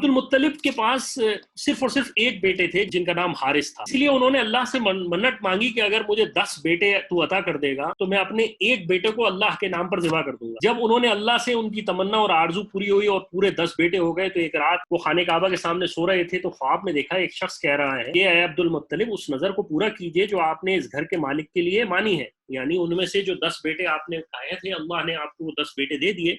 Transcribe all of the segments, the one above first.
عبد المطلب کے پاس صرف اور صرف ایک بیٹے تھے جن کا نام حارث تھا، اس لیے انہوں نے اللہ سے منت مانگی کہ اگر مجھے 10 بیٹے تو عطا کر دے گا تو میں اپنے ایک بیٹے کو اللہ کے نام پر ذبح کر دوں گا۔ جب انہوں نے اللہ سے ان کی تمنا اور آرزو پوری ہوئی اور پورے 10 بیٹے ہو گئے تو ایک رات وہ خانہ کعبہ کے سامنے سو رہے تھے تو خواب میں دیکھا ایک شخص کہہ رہا ہے کہ اے عبد المطلب، اس نظر کو پورا کیجئے جو آپ نے اس گھر کے مالک کے لیے مانی ہے، یعنی ان میں سے جو 10 بیٹے آپ نے کہے تھے اللہ نے آپ کو وہ 10 بیٹے دے دیے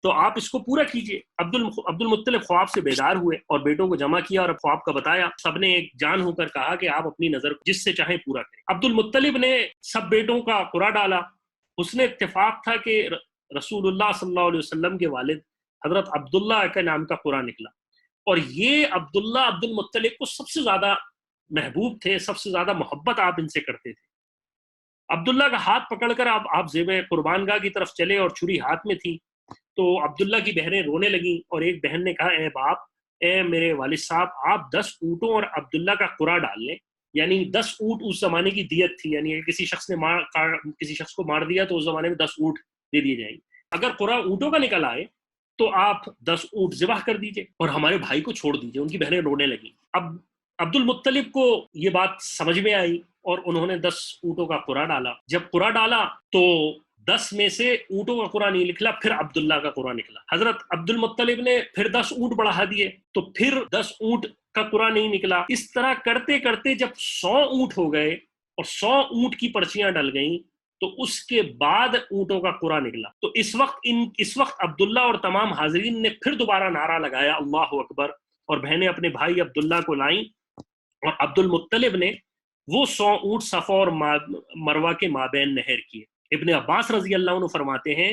تو آپ اس کو پورا کیجئے۔ عبد المطلب خواب سے بیدار ہوئے اور بیٹوں کو جمع کیا اور خواب کا بتایا۔ سب نے ایک جان ہو کر کہا کہ آپ اپنی نظر جس سے چاہیں پورا کریں۔ عبد المطلب نے سب بیٹوں کا قرعہ ڈالا۔ اس نے اتفاق تھا کہ رسول اللہ صلی اللہ علیہ وسلم کے والد حضرت عبداللہ کے نام کا قرعہ نکلا، اور یہ عبداللہ عبد المطلب کو سب سے زیادہ محبوب تھے، سب سے زیادہ محبت آپ ان سے کرتے تھے۔ عبداللہ کا ہاتھ پکڑ کر آپ ذیب قربان گاہ کی طرف چلے اور چھری ہاتھ میں تھی تو عبداللہ کی بہنیں رونے لگیں، اور ایک بہن نے کہا اے باپ، اے میرے والد صاحب، آپ 10 اونٹوں اور عبداللہ کا قرعہ ڈال لیں، یعنی 10 اونٹ اس زمانے کی دیت تھی، یعنی کسی شخص کو مار دیا تو اس زمانے میں 10 اونٹ دے دیے جائیں گے۔ اگر قرعہ اونٹوں کا نکل آئے تو آپ 10 اونٹ ذبح کر دیجئے اور ہمارے بھائی کو چھوڑ دیجئے۔ ان کی بہنیں رونے لگیں۔ اب عبد المطلب کو یہ بات سمجھ میں آئی اور انہوں نے 10 اونٹوں کا قرعہ ڈالا۔ جب قرعہ ڈالا تو 10 میں سے اونٹوں کا قرعہ نہیں نکلا، پھر عبداللہ کا قرعہ نکلا۔ حضرت عبد المطلب نے پھر 10 اونٹ بڑھا دیے تو پھر 10 اونٹ کا قرعہ نہیں نکلا۔ اس طرح کرتے کرتے جب 100 اونٹ ہو گئے اور 100 اونٹ کی پرچیاں ڈل گئیں تو اس کے بعد اونٹوں کا قرعہ نکلا۔ تو اس وقت عبداللہ اور تمام حاضرین نے پھر دوبارہ نعرہ لگایا اللہ اکبر، اور بہنیں اپنے بھائی عبداللہ کو لائیں اور عبد المطلب نے وہ 100 اونٹ صفا اور مروہ کے مابین نہر کیے۔ ابن عباس رضی اللہ عنہ فرماتے ہیں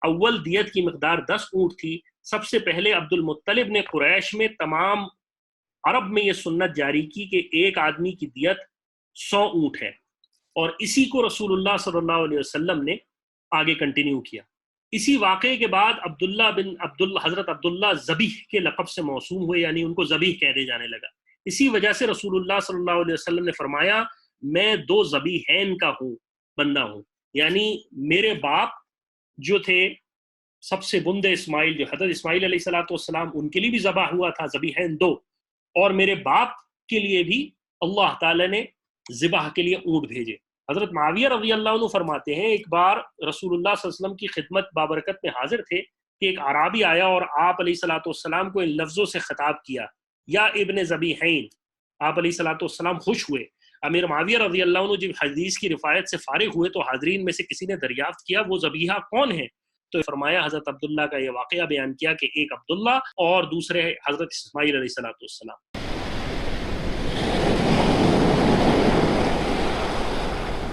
اول دیت کی مقدار 10 اونٹ تھی۔ سب سے پہلے عبد المطلب نے قریش میں تمام عرب میں یہ سنت جاری کی کہ ایک آدمی کی دیت 100 اونٹ ہے، اور اسی کو رسول اللہ صلی اللہ علیہ وسلم نے آگے کنٹینیو کیا۔ اسی واقعے کے بعد حضرت عبداللہ ذبیح کے لقب سے موسوم ہوئے، یعنی ان کو ذبیح کہہ دے جانے لگا۔ اسی وجہ سے رسول اللہ صلی اللہ علیہ وسلم نے فرمایا میں 2 ذبیحین کا بندہ ہوں، یعنی میرے باپ جو تھے سب سے بندے اسماعیل، جو حضرت اسماعیل علیہ السلام ان کے لیے بھی ذبح ہوا تھا ذبیحین 2، اور میرے باپ کے لیے بھی اللہ تعالی نے ذبح کے لیے اونٹ بھیجے۔ حضرت معاویہ رضی اللہ عنہ فرماتے ہیں ایک بار رسول اللہ صلی اللہ علیہ وسلم کی خدمت بابرکت میں حاضر تھے کہ ایک اعرابی آیا اور آپ علیہ السلام کو ان لفظوں سے خطاب کیا یا ابن ذبیحین۔ آپ علیہ السلام خوش ہوئے۔ امیر معاویہ رضی اللہ عنہ جب حدیث کی رفایت سے فارغ ہوئے تو حاضرین میں سے کسی نے دریافت کیا وہ ذبیحہ کون ہے؟ تو فرمایا حضرت عبداللہ کا یہ واقعہ بیان کیا کہ ایک عبداللہ اور دوسرے حضرت اسماعیل علیہ السلام۔